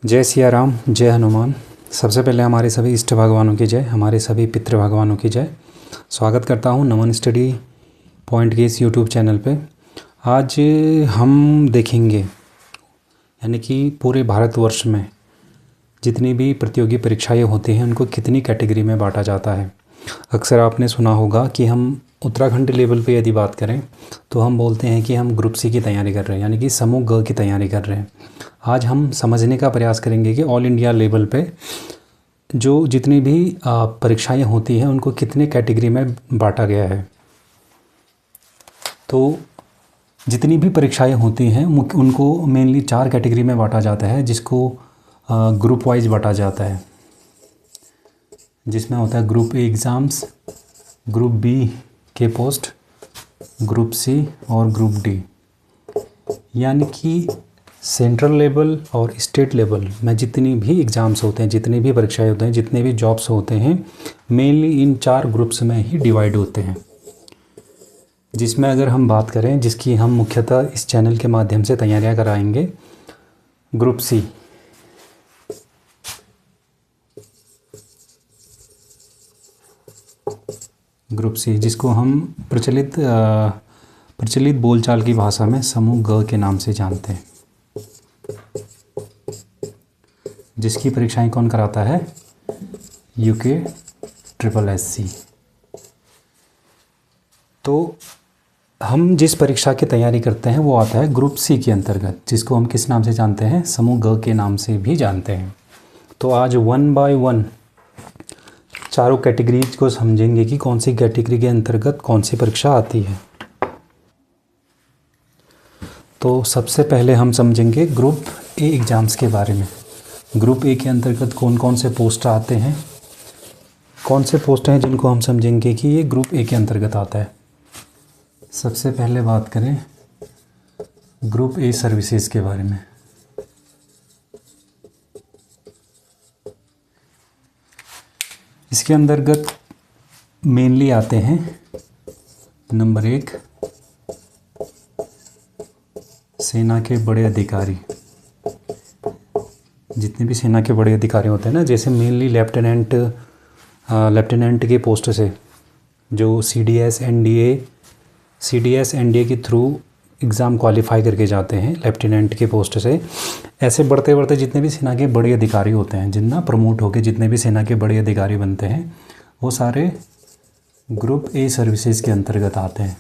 जय सिया राम, जय हनुमान। सबसे पहले हमारे सभी इष्ट भगवानों की जय, हमारे सभी पितृ भगवानों की जय। स्वागत करता हूं नमन स्टडी पॉइंट के इस यूट्यूब चैनल पे। आज हम देखेंगे यानी कि पूरे भारतवर्ष में जितनी भी प्रतियोगी परीक्षाएं होती हैं उनको कितनी कैटेगरी में बांटा जाता है। अक्सर आपने सुना होगा कि हम उत्तराखंड लेवल पे यदि बात करें तो हम बोलते हैं कि हम ग्रुप सी की तैयारी कर रहे हैं, यानी कि समूह ग की तैयारी कर रहे हैं। आज हम समझने का प्रयास करेंगे कि ऑल इंडिया लेवल पे जो जितनी भी परीक्षाएं होती हैं उनको कितने कैटेगरी में बांटा गया है। तो जितनी भी परीक्षाएं होती हैं उनको मेनली 4 कैटेगरी में बांटा जाता है, जिसको ग्रुप वाइज बांटा जाता है, जिसमें होता है group A exams, group B के पोस्ट, ग्रुप सी और ग्रुप डी। यानी कि सेंट्रल लेवल और स्टेट लेवल में जितनी भी एग्ज़ाम्स होते हैं, जितनी भी परीक्षाएं होते हैं, जितने भी जॉब्स होते हैं, मेनली इन 4 ग्रुप्स में ही डिवाइड होते हैं। जिसमें अगर हम बात करें, जिसकी हम मुख्यतः इस चैनल के माध्यम से तैयारियां कराएंगे, ग्रुप सी। ग्रुप सी जिसको हम प्रचलित बोलचाल की भाषा में समूह ग के नाम से जानते हैं, जिसकी परीक्षाएं कौन कराता है? UKSSC। तो हम जिस परीक्षा की तैयारी करते हैं वो आता है ग्रुप सी के अंतर्गत, जिसको हम किस नाम से जानते हैं? समूह ग के नाम से भी जानते हैं। तो आज 1 बाय 1 चारों कैटेगरीज को समझेंगे कि कौन सी कैटेगरी के अंतर्गत कौन सी परीक्षा आती है। तो सबसे पहले हम समझेंगे ग्रुप ए एग्ज़ाम्स के बारे में। ग्रुप ए के अंतर्गत कौन कौन से पोस्ट आते हैं, कौन से पोस्ट हैं जिनको हम समझेंगे कि ये ग्रुप ए के अंतर्गत आता है। सबसे पहले बात करें ग्रुप ए सर्विसेज के बारे में। इसके अंतर्गत मेनली आते हैं नंबर 1 सेना के बड़े अधिकारी। जितने भी सेना के बड़े अधिकारी होते हैं ना, जैसे मेनली लेफ्टिनेंट के पोस्ट से जो CDS NDA के थ्रू एग्ज़ाम क्वालिफाई करके जाते हैं लेफ्टिनेंट के पोस्ट से, ऐसे बढ़ते बढ़ते जितने भी सेना के बड़े अधिकारी होते हैं, जितना प्रमोट होकर जितने भी सेना के बड़े अधिकारी बनते हैं, वो सारे ग्रुप ए सर्विसेज के अंतर्गत आते हैं।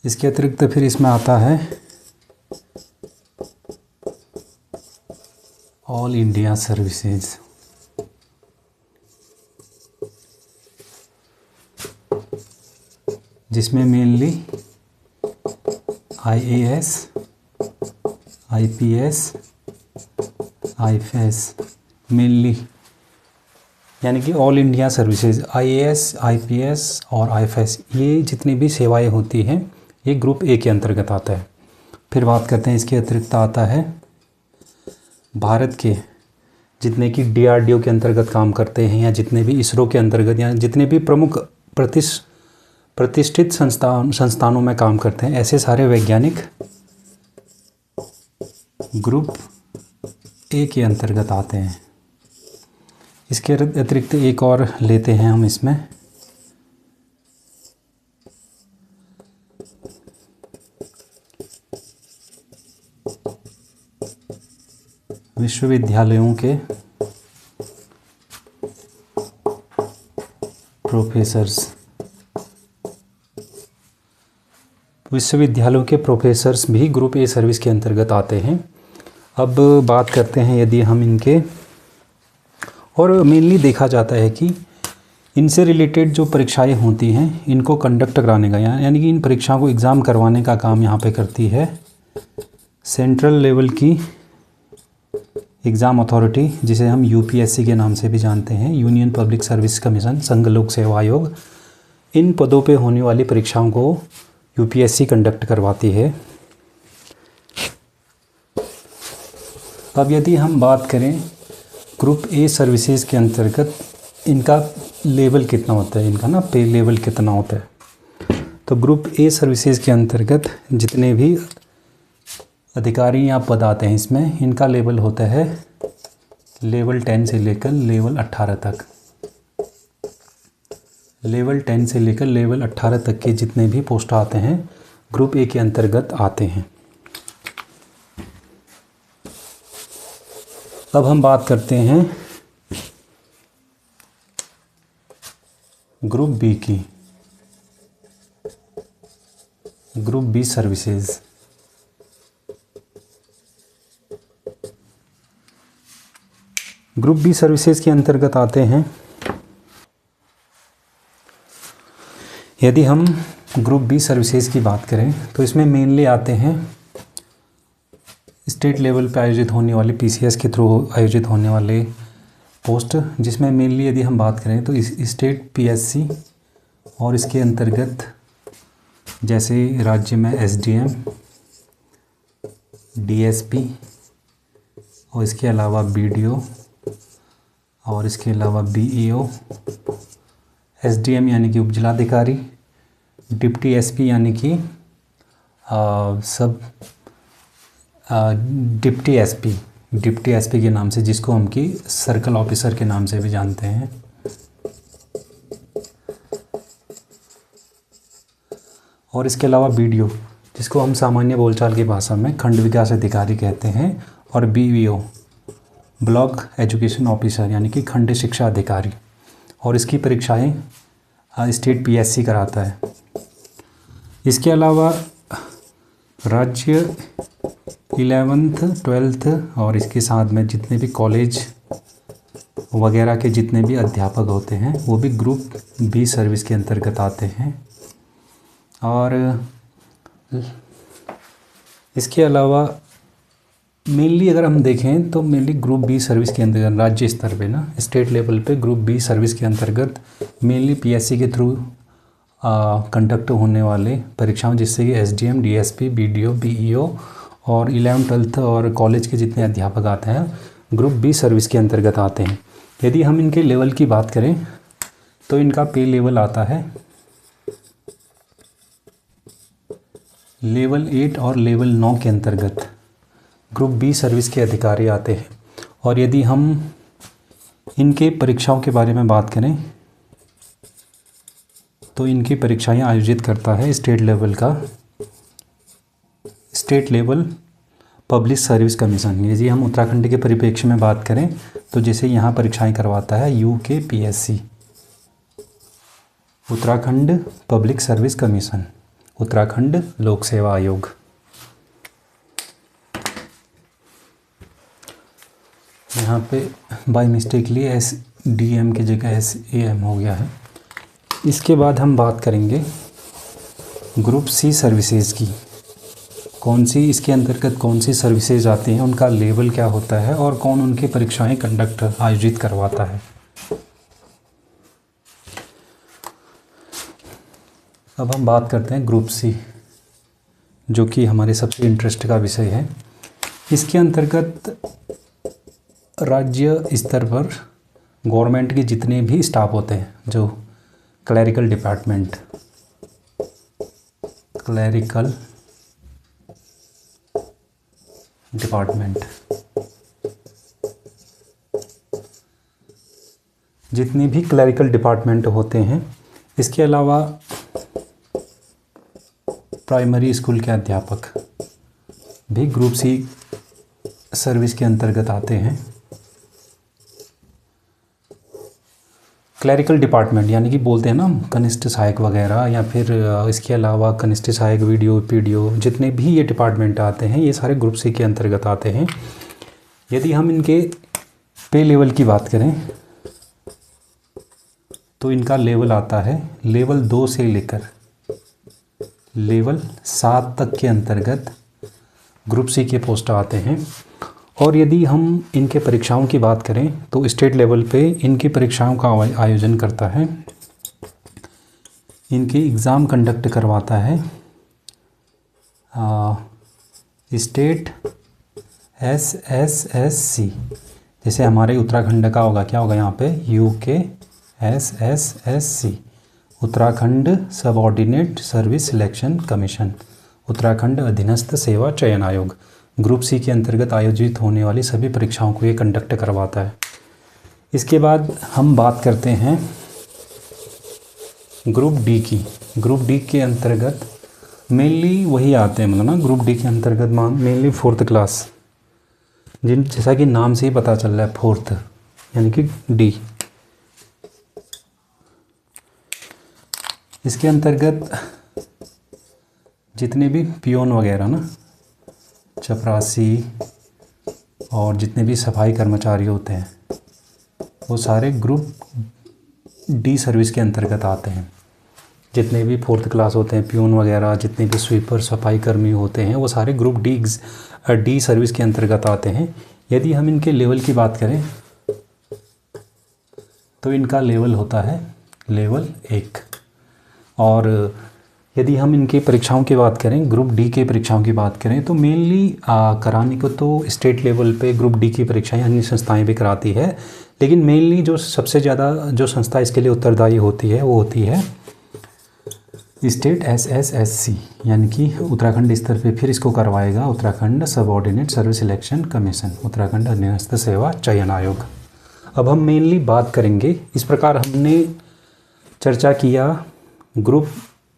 इसके अतिरिक्त फिर इसमें आता है ऑल इंडिया सर्विसेज। जिसमें mainly IAS, IPS, IFS mainly, यानी कि all India services IAS, IPS और IFS, ये जितनी भी सेवाएं होती हैं ये ग्रुप ए के अंतर्गत आता है। फिर बात करते हैं, इसके अतिरिक्त आता है भारत के जितने कि DRDO के अंतर्गत काम करते हैं, या जितने भी ISRO के अंतर्गत, या जितने भी प्रमुख प्रतिष्ठित संस्थानों में काम करते हैं, ऐसे सारे वैज्ञानिक ग्रुप ए के अंतर्गत आते हैं। इसके अतिरिक्त एक और लेते हैं हम इसमें, विश्वविद्यालयों के प्रोफेसर्स। विश्वविद्यालयों के प्रोफेसर्स भी ग्रुप ए सर्विस के अंतर्गत आते हैं। अब बात करते हैं यदि हम इनके, और मेनली देखा जाता है कि इनसे रिलेटेड जो परीक्षाएं होती हैं इनको कंडक्ट कराने का, यानी कि इन परीक्षाओं को एग्ज़ाम करवाने का काम यहाँ पे करती है सेंट्रल लेवल की एग्ज़ाम अथॉरिटी, जिसे हम UPSC के नाम से भी जानते हैं, यूनियन पब्लिक सर्विस कमीशन, संघ लोक सेवा आयोग। इन पदों पे होने वाली परीक्षाओं को UPSC कंडक्ट करवाती है। अब यदि हम बात करें ग्रुप ए सर्विसेज के अंतर्गत इनका लेवल कितना होता है, इनका ना पे लेवल कितना होता है, तो ग्रुप ए सर्विसेज के अंतर्गत जितने भी अधिकारी या पद आते हैं इसमें, इनका लेवल होता है लेवल 10 से लेकर लेवल 18 तक। लेवल 10 से लेकर लेवल 18 तक के जितने भी पोस्ट आते हैं ग्रुप ए के अंतर्गत आते हैं। अब हम बात करते हैं ग्रुप बी की। Group B services. Group B services के अंतर्गत आते हैं, यदि हम ग्रुप बी सर्विसेज की बात करें तो इसमें मेनली आते हैं स्टेट लेवल पे आयोजित होने वाले पीसीएस के थ्रू आयोजित होने वाले पोस्ट, जिसमें मेनली यदि हम बात करें तो इस स्टेट पीएससी और इसके अंतर्गत जैसे राज्य में एसडीएम, डीएसपी और इसके अलावा बीडीओ और इसके अलावा बीईओ, एसडीएम यानी कि उपजिलाधिकारी, डिप्टी एसपी यानी कि डिप्टी एसपी के नाम से, जिसको हम कि सर्कल ऑफिसर के नाम से भी जानते हैं, और इसके अलावा बीडीओ जिसको हम सामान्य बोलचाल की भाषा में खंड विकास अधिकारी कहते हैं, और बीईओ ब्लॉक एजुकेशन ऑफिसर यानी कि खंड शिक्षा अधिकारी, और इसकी परीक्षाएं स्टेट पीएससी कराता है। इसके अलावा राज्य 11th 12th और इसके साथ में जितने भी कॉलेज वगैरह के जितने भी अध्यापक होते हैं वो भी ग्रुप बी सर्विस के अंतर्गत आते हैं। और इसके अलावा मेनली अगर हम देखें तो मेनली ग्रुप बी सर्विस के अंतर्गत राज्य स्तर पे ना स्टेट लेवल पे ग्रुप बी सर्विस के अंतर्गत मेनली पीएससी के थ्रू कंडक्ट होने वाले परीक्षाओं, जिससे कि एसडीएम, डीएसपी, बीडीओ, बीईओ और 11th 12th और कॉलेज के जितने अध्यापक आते हैं ग्रुप बी सर्विस के अंतर्गत आते हैं। यदि हम इनके लेवल की बात करें तो इनका पे लेवल आता है लेवल 8 और लेवल 9 के अंतर्गत ग्रुप बी सर्विस के अधिकारी आते हैं। और यदि हम इनके परीक्षाओं के बारे में बात करें तो इनकी परीक्षाएं आयोजित करता है स्टेट लेवल का state level public service commission. यदि हम उत्तराखंड के परिप्रेक्ष्य में बात करें तो जैसे यहाँ परीक्षाएं करवाता है UKPSC, Uttarakhand public service commission, Uttarakhand लोक सेवा आयोग। यहाँ पे बाय मिस्टेकली एसडीएम की जगह एसएएम हो गया है। इसके बाद हम बात करेंगे ग्रुप सी सर्विसेज की। कौन सी इसके अंतर्गत कौन सी सर्विसेज आती हैं, उनका लेवल क्या होता है और कौन उनकी परीक्षाएं कंडक्ट आयोजित करवाता है। अब हम बात करते हैं ग्रुप सी, जो कि हमारे सबसे इंटरेस्ट का विषय है। इसके अंतर्गत राज्य स्तर पर गवर्नमेंट के जितने भी स्टाफ होते हैं, जो क्लैरिकल डिपार्टमेंट, जितने भी क्लैरिकल डिपार्टमेंट होते हैं, इसके अलावा प्राइमरी स्कूल के अध्यापक भी ग्रुप सी सर्विस के अंतर्गत आते हैं। क्लैरिकल डिपार्टमेंट यानी कि बोलते हैं ना कनिष्ठ सहायक वगैरह, या फिर इसके अलावा कनिष्ठ सहायक, वीडियो, पीडीओ, जितने भी ये डिपार्टमेंट आते हैं ये सारे ग्रुप सी के अंतर्गत आते हैं। यदि हम इनके पे लेवल की बात करें तो इनका लेवल आता है लेवल 2 से लेकर लेवल 7 तक के अंतर्गत ग्रुप सी के पोस्ट आते हैं। और यदि हम इनके परीक्षाओं की बात करें तो स्टेट लेवल पे इनकी परीक्षाओं का आयोजन करता है, इनके एग्ज़ाम कंडक्ट करवाता है स्टेट SSSC। जैसे हमारे उत्तराखंड का होगा, क्या होगा यहाँ पे UKSSSC, Uttarakhand subordinate service selection commission, Uttarakhand अधीनस्थ सेवा चयन आयोग। ग्रुप सी के अंतर्गत आयोजित होने वाली सभी परीक्षाओं को ये कंडक्ट करवाता है। इसके बाद हम बात करते हैं ग्रुप डी की। ग्रुप डी के अंतर्गत मेनली वही आते हैं, मतलब ना ग्रुप डी के अंतर्गत मेनली 4th क्लास, जैसा कि नाम से ही पता चल रहा है 4th यानी कि डी। इसके अंतर्गत जितने भी पियोन वगैरह ना, चपरासी और जितने भी सफाई कर्मचारी होते हैं वो सारे ग्रुप डी सर्विस के अंतर्गत आते हैं। जितने भी 4th क्लास होते हैं, पियोन वगैरह, जितने भी स्वीपर सफाई कर्मी होते हैं, वो सारे ग्रुप डी सर्विस के अंतर्गत आते हैं। यदि हम इनके लेवल की बात करें तो इनका लेवल होता है लेवल 1। और यदि हम इनकी परीक्षाओं की बात करें, ग्रुप डी के परीक्षाओं की बात करें, तो मेनली कराने को तो स्टेट लेवल पे ग्रुप डी की परीक्षाएं अन्य संस्थाएं भी कराती है, लेकिन मेनली जो सबसे ज़्यादा जो संस्था इसके लिए उत्तरदायी होती है वो होती है स्टेट SSSC, यानी कि उत्तराखंड स्तर पे फिर इसको करवाएगा Uttarakhand subordinate service selection commission, Uttarakhand अधीनस्थ सेवा चयन आयोग। अब हम मेनली बात करेंगे, इस प्रकार हमने चर्चा किया group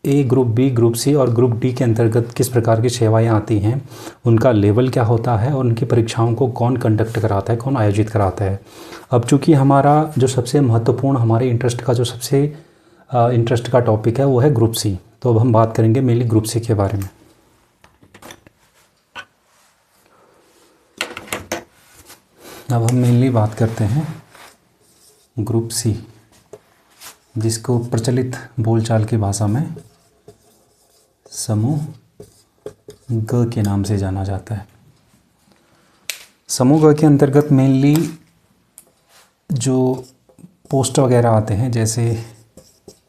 A, group B, group C और ग्रुप डी के अंतर्गत किस प्रकार की सेवाएं आती हैं, उनका लेवल क्या होता है और उनकी परीक्षाओं को कौन कंडक्ट कराता है, कौन आयोजित कराता है। अब चूँकि हमारा जो सबसे महत्वपूर्ण हमारे इंटरेस्ट का टॉपिक है वो है ग्रुप सी, तो अब हम बात करेंगे मेनली ग्रुप सी के बारे में। अब हम मेनली बात करते हैं ग्रुप सी, जिसको प्रचलित बोलचाल की भाषा में समूह ग के नाम से जाना जाता है। समूह ग के अंतर्गत मेनली जो पोस्ट वगैरह आते हैं, जैसे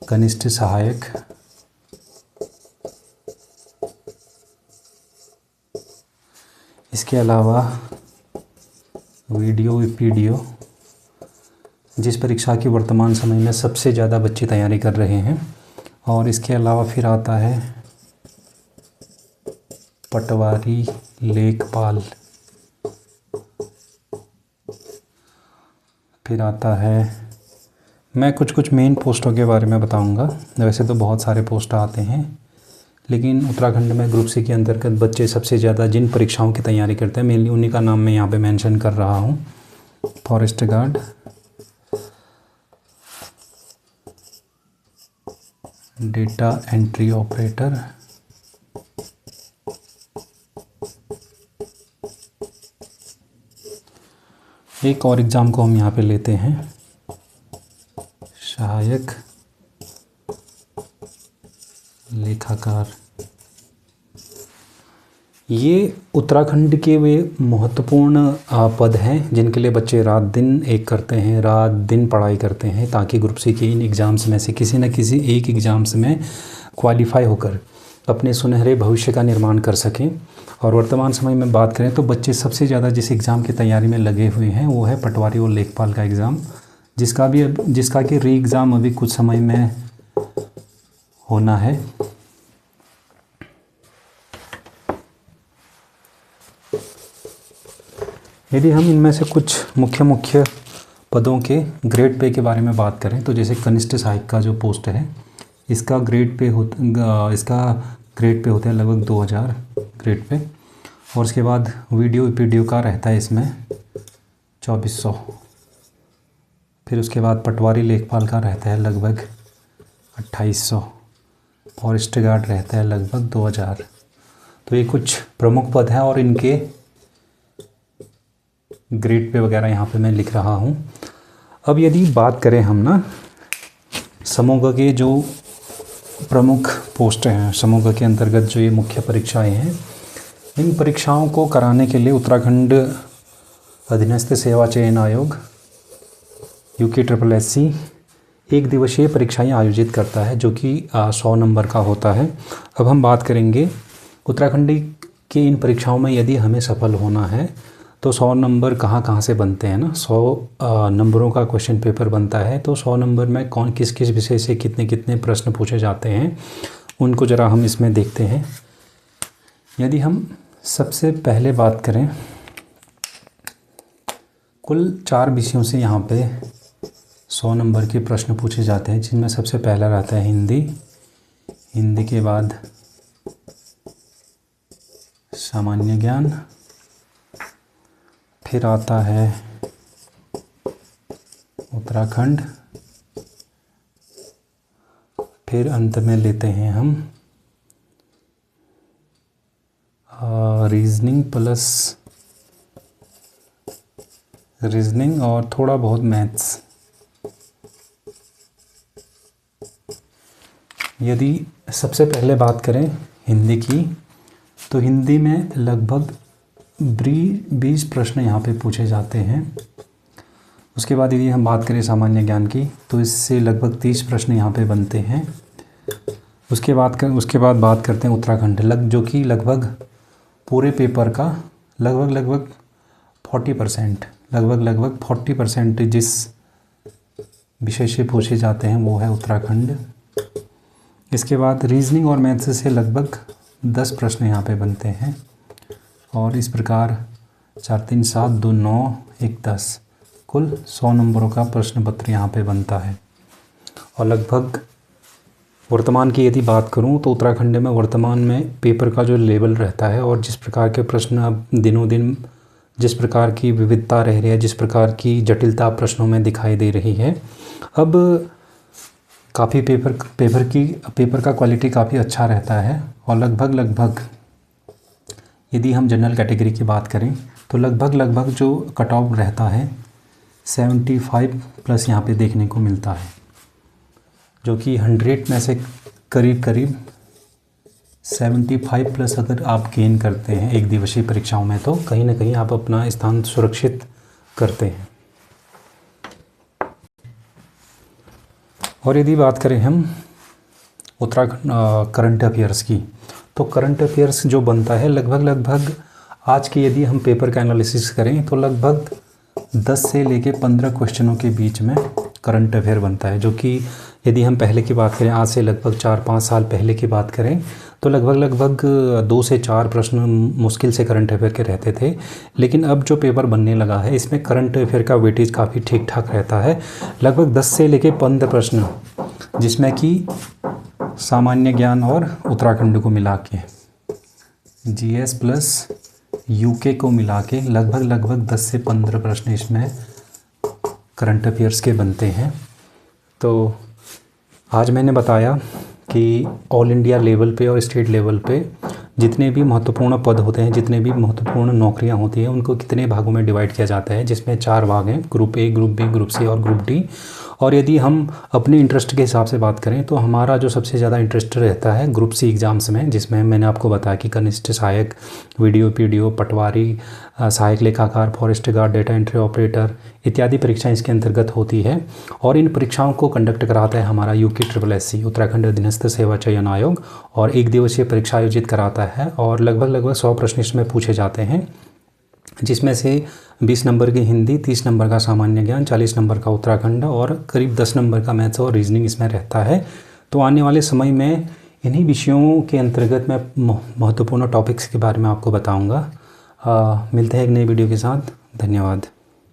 कनिष्ठ सहायक, इसके अलावा वीडियो पीडियो, जिस परीक्षा की वर्तमान समय में सबसे ज़्यादा बच्चे तैयारी कर रहे हैं, और इसके अलावा फिर आता है पटवारी, लेखपाल, फिर आता है, मैं कुछ मेन पोस्टों के बारे में बताऊंगा। वैसे तो बहुत सारे पोस्ट आते हैं, लेकिन उत्तराखंड में ग्रुप सी के अंतर्गत बच्चे सबसे ज़्यादा जिन परीक्षाओं की तैयारी करते हैं, मेनली उन्हीं का नाम मैं यहाँ पे मेंशन कर रहा हूँ। Forest guard, data entry operator, एक और एग्ज़ाम को हम यहाँ पे लेते हैं, सहायक लेखाकार। ये उत्तराखंड के वे महत्वपूर्ण पद हैं जिनके लिए बच्चे रात दिन एक करते हैं, रात दिन पढ़ाई करते हैं, ताकि ग्रुप सी के इन एग्ज़ाम्स में से किसी न किसी एक एग्ज़ाम्स में क्वालिफाई होकर अपने सुनहरे भविष्य का निर्माण कर सकें। और वर्तमान समय में बात करें तो बच्चे सबसे ज़्यादा जिस एग्ज़ाम की तैयारी में लगे हुए हैं वो है पटवारी और लेखपाल का एग्ज़ाम, जिसका कि री एग्ज़ाम अभी कुछ समय में होना है। यदि हम इनमें से कुछ मुख्य पदों के ग्रेड पे के बारे में बात करें तो जैसे कनिष्ठ सहायक का जो पोस्ट है, इसका ग्रेड पे होते हैं लगभग 2000 ग्रेड पे, और उसके बाद वीडियो पीडियो का रहता है इसमें 2400, फिर उसके बाद पटवारी लेखपाल का रहता है लगभग 2800, फॉरेस्ट गार्ड रहता है लगभग 2000। तो ये कुछ प्रमुख पद हैं और इनके ग्रेड पे वगैरह यहाँ पे मैं लिख रहा हूँ। अब यदि बात करें हम ना समूह के जो प्रमुख पोस्ट हैं, समूह के अंतर्गत जो ये मुख्य परीक्षाएं हैं, इन परीक्षाओं को कराने के लिए उत्तराखंड अधीनस्थ सेवा चयन आयोग UKSSC एक दिवसीय परीक्षाएं आयोजित करता है, जो कि 100 नंबर का होता है। अब हम बात करेंगे उत्तराखंड की इन परीक्षाओं में यदि हमें सफल होना है तो 100 नंबर कहाँ से बनते हैं ना, 100 नंबरों का क्वेश्चन पेपर बनता है। तो 100 नंबर में कौन किस किस विषय से कितने कितने प्रश्न पूछे जाते हैं, उनको ज़रा हम इसमें देखते हैं। यदि हम सबसे पहले बात करें, कुल 4 विषयों से यहाँ पे 100 नंबर के प्रश्न पूछे जाते हैं, जिनमें सबसे पहला रहता है हिंदी। हिंदी के बाद सामान्य ज्ञान, फिर आता है उत्तराखंड, फिर अंत में लेते हैं हम रीजनिंग प्लस रीजनिंग और थोड़ा बहुत मैथ्स। यदि सबसे पहले बात करें हिंदी की, तो हिंदी में लगभग 20 प्रश्न यहाँ पे पूछे जाते हैं। उसके बाद यदि हम बात करें सामान्य ज्ञान की, तो इससे लगभग 30 प्रश्न यहाँ पे बनते हैं। उसके बाद बात करते हैं उत्तराखंड, जो कि लगभग पूरे पेपर का लगभग 40% जिस विषय से पूछे जाते हैं वो है उत्तराखंड। इसके बाद रीजनिंग और मैथ्स से लगभग 10 प्रश्न यहाँ पे बनते हैं, और इस प्रकार 4 3 7 2 9 1 10 कुल 100 नंबरों का प्रश्न पत्र यहाँ पे बनता है। और लगभग वर्तमान की यदि बात करूँ तो उत्तराखंड में वर्तमान में पेपर का जो लेवल रहता है और जिस प्रकार के प्रश्न अब दिनों दिन जिस प्रकार की विविधता रह रही है, जिस प्रकार की जटिलता प्रश्नों में दिखाई दे रही है, अब काफ़ी पेपर का क्वालिटी काफ़ी अच्छा रहता है। और लगभग यदि हम जनरल कैटेगरी की बात करें तो लगभग जो कट ऑफ रहता है 75 प्लस यहाँ पे देखने को मिलता है, जो कि 100 में से करीब 75 प्लस अगर आप गेन करते हैं एक दिवसीय परीक्षाओं में, तो कहीं ना कहीं आप अपना स्थान सुरक्षित करते हैं। और यदि बात करें हम उत्तराखंड करंट अफेयर्स की, तो करंट अफेयर्स जो बनता है लगभग आज के यदि हम पेपर का एनालिसिस करें तो लगभग 10 से लेके 15 क्वेश्चनों के बीच में करंट अफेयर बनता है, जो कि यदि हम पहले की बात करें, आज से लगभग 4-5 साल पहले की बात करें, तो लगभग 2 से 4 प्रश्न मुश्किल से करंट अफेयर के रहते थे। लेकिन अब जो पेपर बनने लगा है इसमें करंट अफेयर का वेटेज काफ़ी ठीक ठाक रहता है, लगभग 10 से लेके 15 प्रश्न, जिसमें कि सामान्य ज्ञान और उत्तराखंड को मिला के जीएस प्लस यूके को मिला के लगभग 10 से 15 प्रश्न इसमें करंट अफेयर्स के बनते हैं। तो आज मैंने बताया कि ऑल इंडिया लेवल पे और स्टेट लेवल पे जितने भी महत्वपूर्ण पद होते हैं, जितने भी महत्वपूर्ण नौकरियां होती हैं, उनको कितने भागों में डिवाइड किया जाता है, जिसमें 4 भाग हैं, group A, group B, group C और ग्रुप डी। और यदि हम अपने इंटरेस्ट के हिसाब से बात करें तो हमारा जो सबसे ज़्यादा इंटरेस्ट रहता है ग्रुप सी एग्ज़ाम्स में, जिसमें मैंने आपको बताया कि कनिष्ठ सहायक, वीडियो पीडीओ, पटवारी, सहायक लेखाकार, forest guard, data entry operator इत्यादि परीक्षाएं इसके अंतर्गत होती है। और इन परीक्षाओं को कंडक्ट कराता है हमारा UKSSC उत्तराखंड अधीनस्थ सेवा चयन आयोग, और एक दिवसीय परीक्षा आयोजित कराता है। और लगभग 100 प्रश्न इसमें पूछे जाते हैं, जिसमें से 20 नंबर की हिंदी, 30 नंबर का सामान्य ज्ञान, 40 नंबर का उत्तराखंड और करीब 10 नंबर का मैथ्स और रीजनिंग इसमें रहता है। तो आने वाले समय में इन्हीं विषयों के अंतर्गत मैं महत्वपूर्ण टॉपिक्स के बारे में आपको बताऊंगा। मिलते हैं एक नई वीडियो के साथ। धन्यवाद।